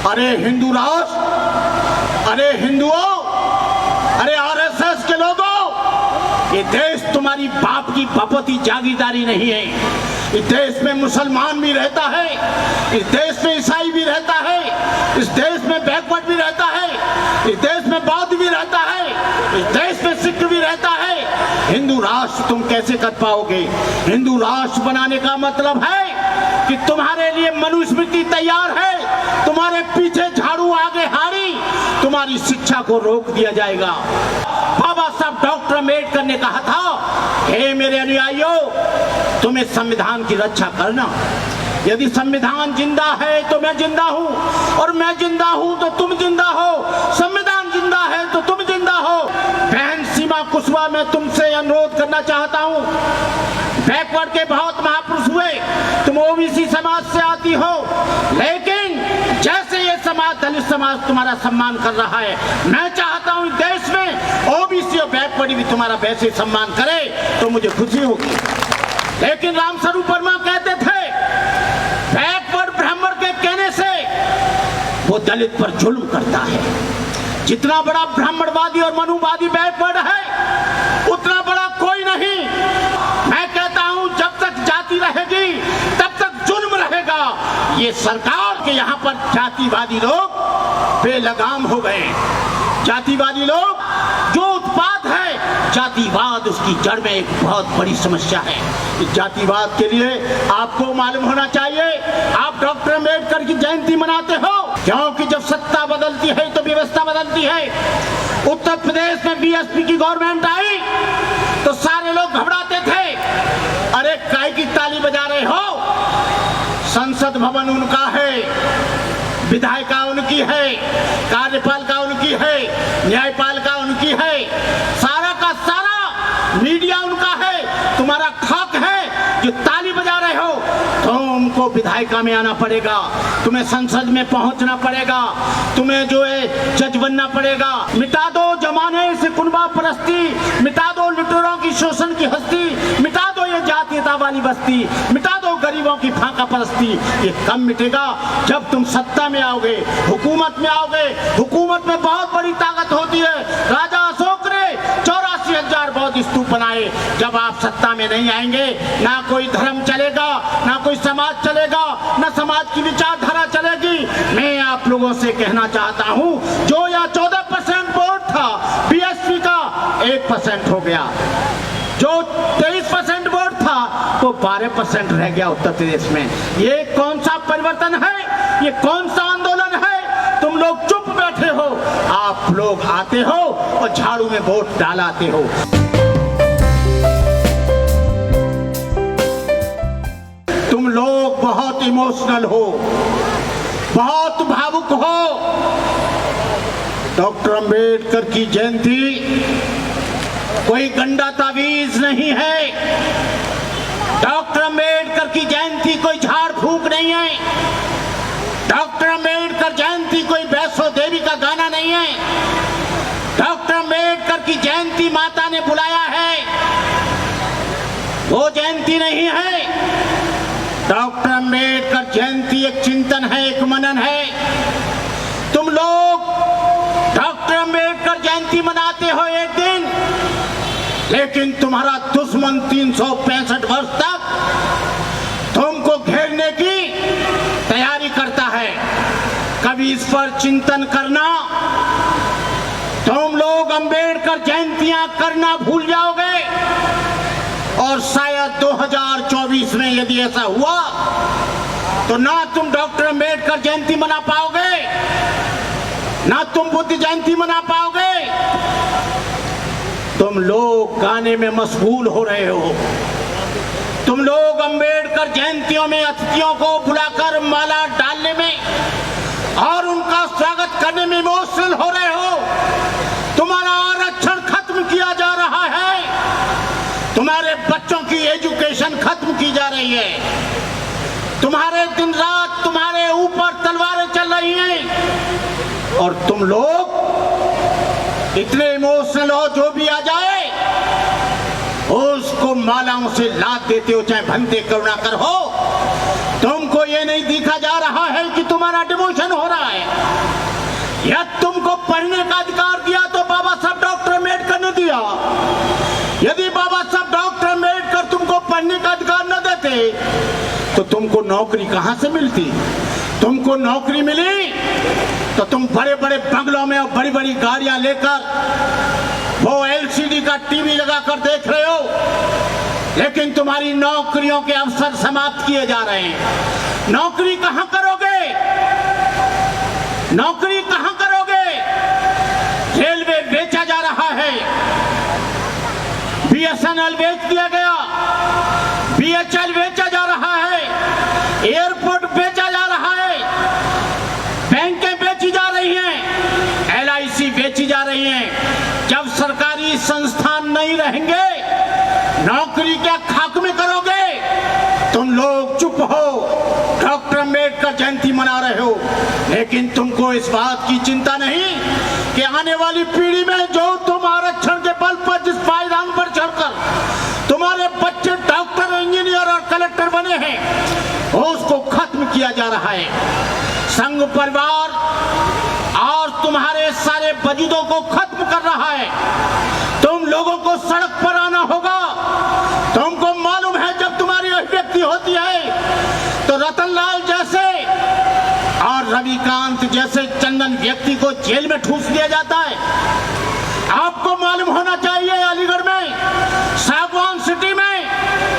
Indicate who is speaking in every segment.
Speaker 1: अरे हिंदू राष्ट्र, अरे हिंदुओं, अरे आरएसएस के लोगों, ये देश तुम्हारी बाप की बपौती जागीरदारी नहीं है। इस देश में मुसलमान भी रहता है, इस देश में ईसाई भी रहता है, इस देश में बैकवर्ड भी रहता है, इस देश में बौद्ध भी रहता है, इस देश में सिख भी रहता है। हिंदू राष्ट्र तुम कैसे कर पाओगे? हिंदू राष्ट्र बनाने का मतलब है कि तुम्हारे लिए मनुस्मृति तैयार है, तुम्हारे पीछे झाड़ू आगे हाड़ी, तुम्हारी शिक्षा को रोक दिया जाएगा। बाबा साहब डॉक्टर अम्बेडकर ने कहा था, हे मेरे अनुयायियों, तुम्हें संविधान की रक्षा करना। यदि संविधान जिंदा है तो मैं जिंदा हूं, और मैं जिंदा हूं तो तुम जिंदा हो। संविधान जिंदा है तो तुम जिंदा हो। बहन सीमा कुशवाहा, मैं तुमसे अनुरोध करना चाहता हूं, बैकवर्ड के बहुत महापुरुष हुए, तुम ओबीसी समाज से आती हो, लेकिन जैसे ये समाज, दलित समाज तुम्हारा सम्मान कर रहा है, मैं चाहता हूं देश में ओबीसी और बैकवर्ड भी तुम्हारा वैसे सम्मान करे तो मुझे खुशी होगी। लेकिन रामस्वरूप वर्मा कहते थे, बैकवर्ड ब्राह्मण के कहने से वो दलित पर जुल्म करता है। जितना बड़ा ब्राह्मणवादी और मनुवादी बैकवर्ड है, उतना बड़ा कोई नहीं। मैं कहता हूं, जब तक जाति रहेगी तब तक जुल्म रहेगा। ये सरकार के यहाँ पर जातिवादी लोग बेलगाम हो गए। जातिवादी लोग, जो उत्पाद है जातिवाद, उसकी जड़ में एक बहुत बड़ी समस्या है। इस जातिवाद के लिए आपको मालूम होना चाहिए, आप डॉक्टर अम्बेडकर की जयंती मनाते हो क्योंकि जब सत्ता बदलती है तो व्यवस्था बदलती है। उत्तर प्रदेश में बीएसपी की गवर्नमेंट आई तो सारे लोग घबराते थे, अरे काय की ताली बजा रहे हो? संसद भवन उनका है, विधायिका उनकी है, कार्यपालिका उनकी है, न्यायपालिका उनकी है, सारा का सारा मीडिया उनका है, तुम्हारा खाक है। जो ताली बजा रहे हो, तुमको विधायिका में आना पड़ेगा, तुम्हें संसद में पहुंचना पड़ेगा, तुम्हें जो है जज बनना पड़ेगा। मिटा दो जमाने से कुनबा परस्ती, मिटा दो लुटेरों की शोषण की हस्ती, मिटा दो ये जातीयता वाली बस्ती, मिटा दो गरीबों की फाका परस्ती। ये कब मिटेगा? जब तुम सत्ता में आओगे, हुकूमत में आओगे। हुकूमत में बहुत बड़ी ताकत होती है। राजा अशोक ने 84,000 बौद्ध स्तूप बनाए। जब आप सत्ता में नहीं आएंगे, ना कोई धर्म चलेगा, ना कोई समाज चलेगा, ना समाज की विचारधारा चलेगी। मैं आप लोगों से कहना चाहता हूं, जो यहाँ 14% वोट था बीएसपी का, 1% हो गया। जो 23% वोट था वो 12% रह गया उत्तर प्रदेश में। ये कौन सा परिवर्तन है? ये कौन सा आंदोलन है? तुम लोग चुप बैठे हो, आप लोग आते हो और झाड़ू में वोट डालाते हो। तुम लोग बहुत इमोशनल हो, बहुत भावुक हो। डॉक्टर अम्बेडकर की जयंती कोई गंदा तावीज नहीं है। डॉक्टर अम्बेडकर की जयंती कोई झाड़ फूंक नहीं है। डॉक्टर अम्बेडकर जयंती कोई वैष्णो देवी का गाना नहीं है। डॉक्टर अम्बेडकर की जयंती माता ने बुलाया है, वो जयंती नहीं है। डॉक्टर अम्बेडकर जयंती एक चिंतन है, एक मनन है। तुम लोग डॉक्टर अम्बेडकर जयंती मनाते हो एक दिन, लेकिन तुम्हारा दुश्मन 365 वर्ष तक तुमको घेरने की तैयारी करता है। कभी इस पर चिंतन करना, तुम लोग अम्बेडकर जयंतियां करना भूल जाओगे, और शायद 2024 में यदि ऐसा हुआ तो ना तुम डॉक्टर अम्बेडकर जयंती मना पाओगे, ना तुम बुद्ध जयंती मना पाओगे। तुम लोग गाने में मशगूल हो रहे हो। तुम लोग अम्बेडकर जयंतियों में अतिथियों को बुलाकर माला डालने में और उनका स्वागत करने में इमोशनल हो रहे हो। तुम्हारा आरक्षण खत्म किया जा रहा है, तुम्हारे बच्चों की एजुकेशन खत्म की जा रही है, तुम्हारे दिन रात तुम्हारे ऊपर तलवारें चल रही हैं, और तुम लोग इतने इमोशनल हो, जो भी आ जाए उसको मालाओं से लाद देते हो, चाहे भंते करुणाकर हो। तुमको ये नहीं दिखा जा रहा है कि तुम्हारा डिमोशन हो रहा है। या तुमको पढ़ने का अधिकार दिया तो बाबा साहब डॉक्टर अम्बेडकर ने दिया। यदि बाबा साहब डॉक्टर अम्बेडकर तुमको पढ़ने का अधिकार न देते तो तुमको नौकरी कहां से मिलती? तुमको नौकरी मिली तो तुम बड़े बड़े बंगलों में और बड़ी बड़ी गाड़ियां लेकर वो एलसीडी का टीवी लगाकर देख रहे हो, लेकिन तुम्हारी नौकरियों के अवसर समाप्त किए जा रहे हैं। नौकरी कहां करोगे? नौकरी कहां करोगे? रेलवे बेचा जा रहा है, बीएसएनएल बेच दिया गया, बीएचएल बेचा जा रहा है, एयरपोर्ट बेचा जा रहा है, बैंकें बेची जा रही हैं, एलआईसी बेची जा रही हैं। जब सरकारी संस्थान नहीं रहेंगे, नौकरी क्या खाक में करोगे? तुम लोग चुप हो, डॉक्टर अम्बेडकर जयंती मना रहे हो, लेकिन तुमको इस बात की चिंता नहीं कि आने वाली पीढ़ी में जो तुम आरक्षण के बल पर जिस पायदान पर चढ़कर तुम्हारे बच्चे डॉक्टर, इंजीनियर और कलेक्टर बने हैं, उसको खत्म किया जा रहा है। संघ परिवार और तुम्हारे सारे वजूदों को खत्म कर रहा है। तुम लोगों को सड़क पर आना होगा। तुमको मालूम है जब तुम्हारी अभिव्यक्ति होती है तो रतनलाल जैसे और रविकांत जैसे चंदन व्यक्ति को जेल में ठूस दिया जाता है। आपको मालूम होना चाहिए अलीगढ़ में सागवान सिटी में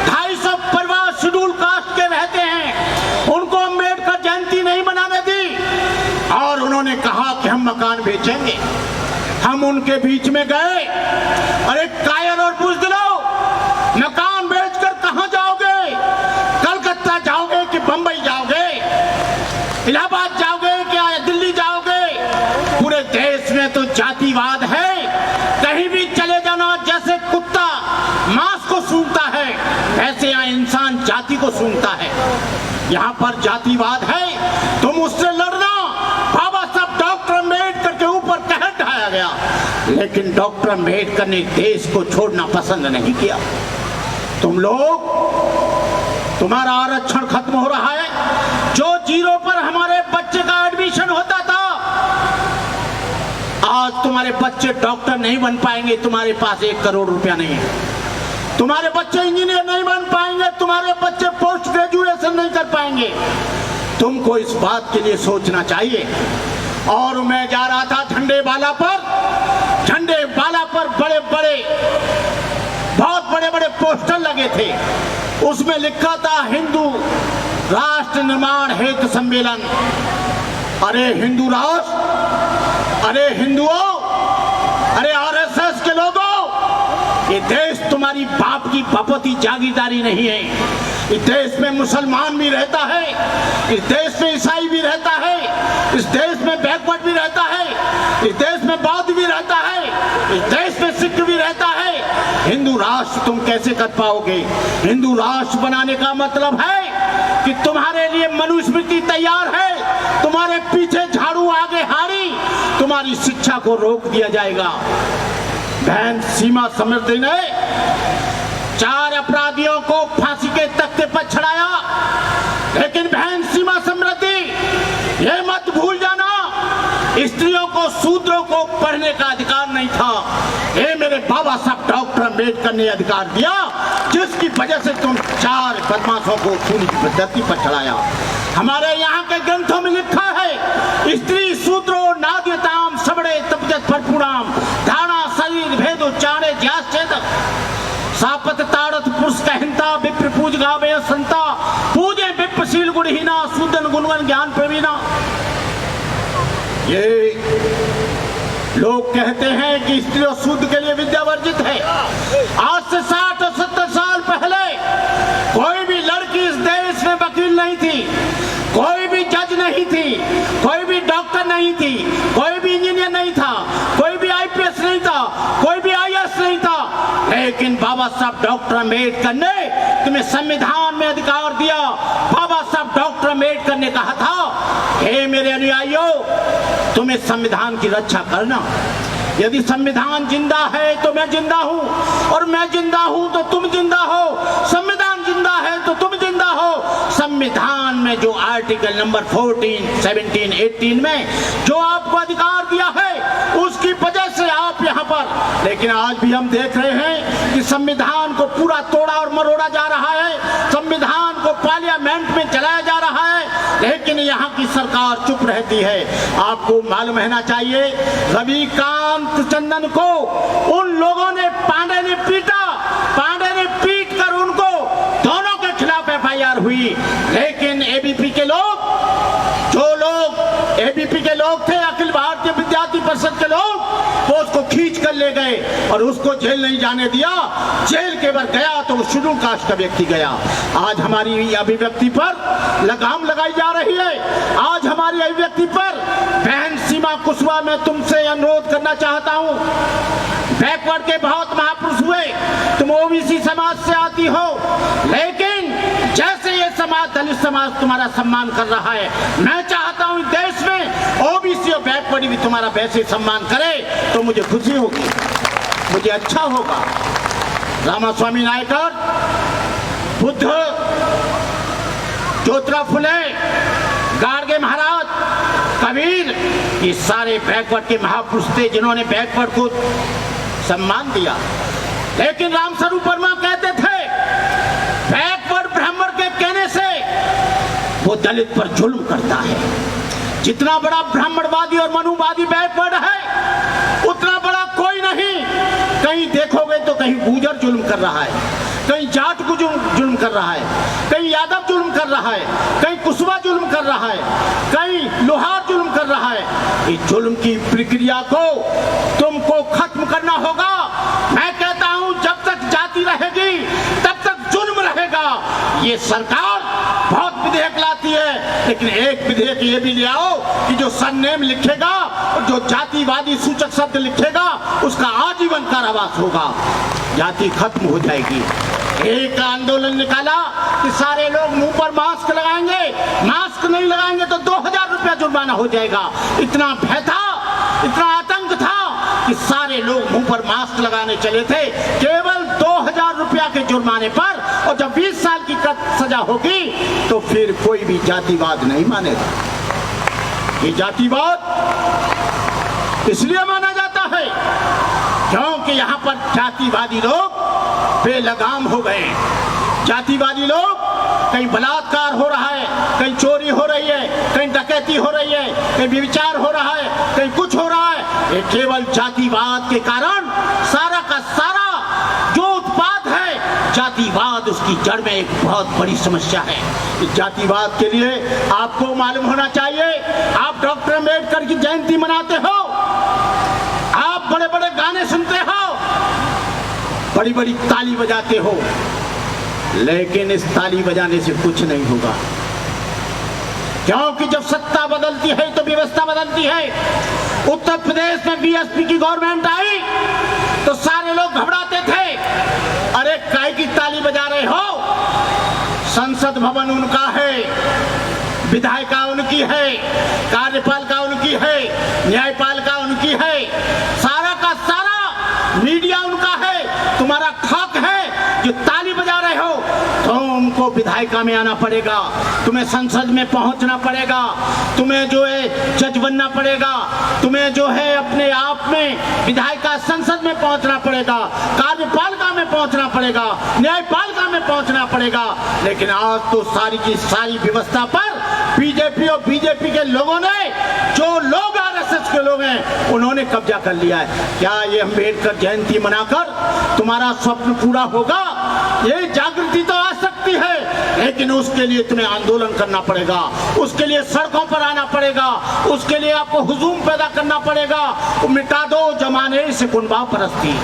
Speaker 1: 250 परिवार शेड्यूल कास्ट के रहते हैं। उनको अम्बेडकर जयंती नहीं मनाने दी और उन्होंने कहा कि हम मकान बेचेंगे। हम उनके बीच में गए, अरे कायर और बुज़दिलो, मकान बेचकर कहां जाओगे? कलकत्ता जाओगे कि बंबई जाओगे? इलाहाबाद जाओगे क्या दिल्ली जाओगे? पूरे देश में तो जातिवाद है। कहीं भी चले जाना, जैसे कुत्ता मांस को सूंघता है वैसे यहाँ इंसान जाति को सूंघता है। यहाँ पर जातिवाद है, तुम उससे लड़ना। बाबा साहब डॉक्टर अम्बेडकर के ऊपर कहर ढाया गया, लेकिन डॉक्टर अम्बेडकर ने देश को छोड़ना पसंद नहीं किया। तुम लोग, तुम्हारा आरक्षण खत्म हो रहा है। जो 0 पर हमारे बच्चे का एडमिशन होता था, आज तुम्हारे बच्चे डॉक्टर नहीं बन पाएंगे। तुम्हारे पास 1 करोड़ रुपया नहीं है। तुम्हारे बच्चे इंजीनियर नहीं बन पाएंगे। तुम्हारे बच्चे पोस्ट ग्रेजुएशन नहीं कर पाएंगे। तुमको इस बात के लिए सोचना चाहिए। और मैं जा रहा था झंडे वाला पर बड़े बड़े, बहुत बड़े बड़े पोस्टर लगे थे। उसमें लिखा था हिंदू राष्ट्र निर्माण हेतु सम्मेलन। अरे हिंदू राष्ट्र, अरे हिंदुओं, अरे आरएसएस के लोगों, ये देश तुम्हारी बाप की बपौती जागीरदारी नहीं है। इस देश में मुसलमान भी रहता है, इस देश में ईसाई भी रहता है, इस देश में बैकवर्ड भी रहता है, इस देश में बौद्ध भी रहता है, इस देश में सिख भी रहता है। हिंदू राष्ट्र तुम कैसे कर पाओगे? हिंदू राष्ट्र बनाने का मतलब है कि तुम्हारे लिए मनुस्मृति तैयार है, तुम्हारे पीछे झाड़ू आगे हाड़ी, तुम्हारी शिक्षा को रोक दिया जाएगा। बहन सीमा समृद्धि ने 4 अपराधियों को फांसी के तख्ते पर चढ़ाया, लेकिन बहन सीमा समृद्धि ये मत भूल जाना, स्त्रियों को, शूद्रों को पढ़ने का अधिकार नहीं था। ये मेरे बाबा साहब डॉक्टर अम्बेडकर ने अधिकार दिया, जिसकी वजह से तुम 4 बदमाशों को खूनी की पद्धति पर चढ़ाया। हमारे यहाँ के ग्रंथों में लिखा है, स्त्री शूद्रो नाद्यताम सबड़े तपजत भरपूराम धारणा शरीर भेदो चाणे ज्यास छेदक सापत ताड़त पुरुष कहनता विप्र पूज गावे संता पूजे विप्रशील गुणहीना सुदन गुणगन ज्ञान प्रवीणा। ये लोग कहते हैं कि स्त्री और शूद्र के लिए विद्या वर्जित है। आज से 60 और 70 साल पहले कोई भी लड़की इस देश में वकील नहीं थी, कोई भी जज नहीं थी, कोई भी डॉक्टर नहीं थी, कोई भी इंजीनियर नहीं था, कोई भी आईपीएस नहीं था, कोई भी आईएएस नहीं था। लेकिन बाबा साहब डॉक्टर अम्बेडकर ने तुम्हें संविधान में अधिकार दिया। बाबा साहब डॉक्टर अम्बेडकर ने कहा था, हे मेरे अनुयायियों, तुम्हें संविधान की रक्षा करना। यदि संविधान जिंदा है तो मैं जिंदा हूं, और मैं जिंदा हूं तो तुम जिंदा हो। संविधान जिंदा है तो तुम जिंदा हो। संविधान में जो आर्टिकल नंबर 14, 17, 18 में जो आपको अधिकार दिया है उसकी वजह से आप यहाँ पर, लेकिन आज भी हम देख रहे हैं कि संविधान को पूरा तोड़ा और मरोड़ा जा रहा है, संविधान को पार्लियामेंट में चलाया जा रहा है, लेकिन यहाँ की सरकार चुप रहती है। आपको मालूम रहना चाहिए, रविकांत टंडन को उन लोगों ने, पांडे ने पीटा, पांडे ने पीट कर उनको, दोनों के खिलाफ एफआईआर हुई, लेकिन एबीपी के लोग, जो लोग एबीपी के लोग थे, अखिल भारतीय विद्यार्थी परिषद के लोग, वो उसको खींच कर ले गए और उसको जेल नहीं जाने दिया। जेल के बाहर गया तो वो शेड्यूल कास्ट का व्यक्ति गया। आज हमारी अभिव्यक्ति पर लगाम लगाई जा रही है। आज हमारी अभिव्यक्ति पर बहन सीमा कुशवाहा, मैं तुमसे अनुरोध करना चाहता हूँ, बैकवर्ड के बहुत महापुरुष हुए, तुम ओबीसी समाज से आती हो, लेकिन जैसे ये समाज, दलित समाज तुम्हारा सम्मान कर रहा है, मैं चाहता हूँ देश में ओबीसी और बैकवर्ड भी तुम्हारा वैसे सम्मान करे तो मुझे खुशी होगी, मुझे अच्छा होगा। रामास्वामी नायकर, बुद्ध, ज्योतिराव फुले, गाडगे महाराज, कबीर, ये सारे बैकवर्ड के महापुरुष थे जिन्होंने बैकवर्ड को सम्मान दिया। लेकिन रामस्वरूप वर्मा कहते थे, बैकवर्ड ब्राह्मण के कहने से वो दलित पर जुल्म करता है। जितना बड़ा ब्राह्मणवादी और मनुवादी बैकवर्ड है, उतना बड़ा कोई नहीं। कहीं देखोगे तो कहीं गुर्जर जुल्म कर रहा है, कहीं जाट को जुल्म कर रहा है, कहीं यादव जुल्म कर रहा है, कहीं कुशवाहा जुल्म कर रहा है, कहीं लोहार जुल्म कर रहा है। इस जुल्म की प्रक्रिया को तुमको खत्म करना होगा। मैं कहता हूं, जब तक जाति रहेगी तब तक जुल्म रहेगा। ये सरकार बहुत विधेयक लाती है, लेकिन एक विधेयक ये भी ले आओ कि जो सरनेम लिखेगा और जो जातिवादी सूचक शब्द लिखेगा उसका आजीवन कारावास होगा, जाति खत्म हो जाएगी। एक आंदोलन निकाला कि सारे लोग मुंह पर मास्क लगाएंगे, मास्क नहीं लगाएंगे तो 2000 रुपया जुर्माना हो जाएगा। इतना भय था, इतना आतंक था कि सारे लोग मुंह पर मास्क लगाने चले थे, केवल 2000 रुपया के जुर्माने पर। और जब 20 साल की सजा होगी तो फिर कोई भी जातिवाद नहीं मानेगा। ये जातिवाद इसलिए माना जाता है क्योंकि यहाँ पर जातिवादी लोग बेलगाम हो गए। जातिवादी लोग, कहीं बलात्कार हो रहा है, कहीं चोरी हो रही है, कहीं डकैती हो रही है, कहीं व्यभिचार हो रहा है, कहीं कुछ हो रहा है। ये केवल जातिवाद के कारण सारा का सारा जो उत्पाद है, जातिवाद उसकी जड़ में एक बहुत बड़ी समस्या है। इस जातिवाद के लिए आपको मालूम होना चाहिए, आप डॉक्टर अम्बेडकर की जयंती मनाते हो, आप बड़े बड़े गाने सुनते हो, बड़ी बड़ी ताली बजाते हो, लेकिन इस ताली बजाने से कुछ नहीं होगा, क्योंकि जब सत्ता बदलती है तो व्यवस्था बदलती है। उत्तर प्रदेश में बीएसपी की गवर्नमेंट आई तो सारे लोग घबराते थे, अरे काय की ताली बजा रहे हो, संसद भवन उनका है, विधायिका उनकी है, कार्यपालिका उनकी है, न्यायपालिका उनकी है, सारा का सारा मीडिया उनका है, तुम्हारा खाक है। जो ताली बजा रहे हो तुमको विधायिका में आना पड़ेगा, तुम्हें संसद में पहुंचना पड़ेगा, तुम्हें जो है जज बनना पड़ेगा, तुम्हें जो है अपने आप में विधायिका संसद में पहुंचना पड़ेगा, कार्यपालिका में पहुंचना पड़ेगा, न्यायपालिका में पहुंचना पड़ेगा। लेकिन आज तो सारी की सारी व्यवस्था पर बीजेपी और बीजेपी के लोगों ने, जो लोग आरएसएस के लोग हैं, उन्होंने कब्जा कर लिया है। क्या ये अम्बेडकर जयंती मनाकर तुम्हारा स्वप्न पूरा होगा? ये जागृति तो आ सकती है, लेकिन उसके लिए तुम्हें आंदोलन करना पड़ेगा, उसके लिए सड़कों पर आना पड़ेगा, उसके लिए आपको हुजूम पैदा करना पड़ेगा। मिटा दो जमाने से कुनबा परस्ती,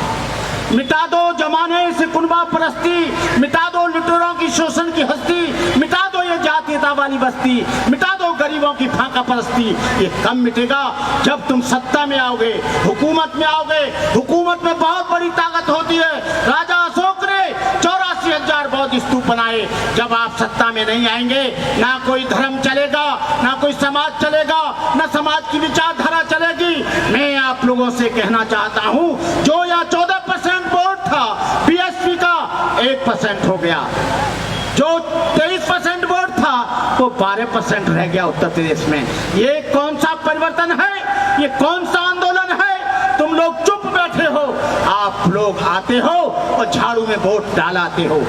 Speaker 1: मिटा दो जमाने से कुनबा परस्ती, मिटा दो लुटेरों की शोषण की हस्ती, मिटा दो ये जातीयता वाली बस्ती, मिटा दो गरीबों की फाका परस्ती। ये कब मिटेगा? जब तुम सत्ता में आओगे, हुकूमत में आओगे। हुकूमत में बहुत बड़ी ताकत होती है। राजा अशोक ने 84,000 बौद्ध स्तूप बनाए। जब आप सत्ता में नहीं आएंगे, ना कोई धर्म चलेगा, ना कोई समाज चलेगा, ना समाज की विचारधारा चलेगी। मैं आप लोगों से कहना चाहता हूं, जो यहाँ 14% वोट था बीएसपी का, 1% हो गया। 12% रह गया उत्तर प्रदेश में। ये कौन सा परिवर्तन है? ये कौन सा आंदोलन है? तुम लोग चुप बैठे हो, आप लोग आते हो और झाड़ू में वोट डालाते हो।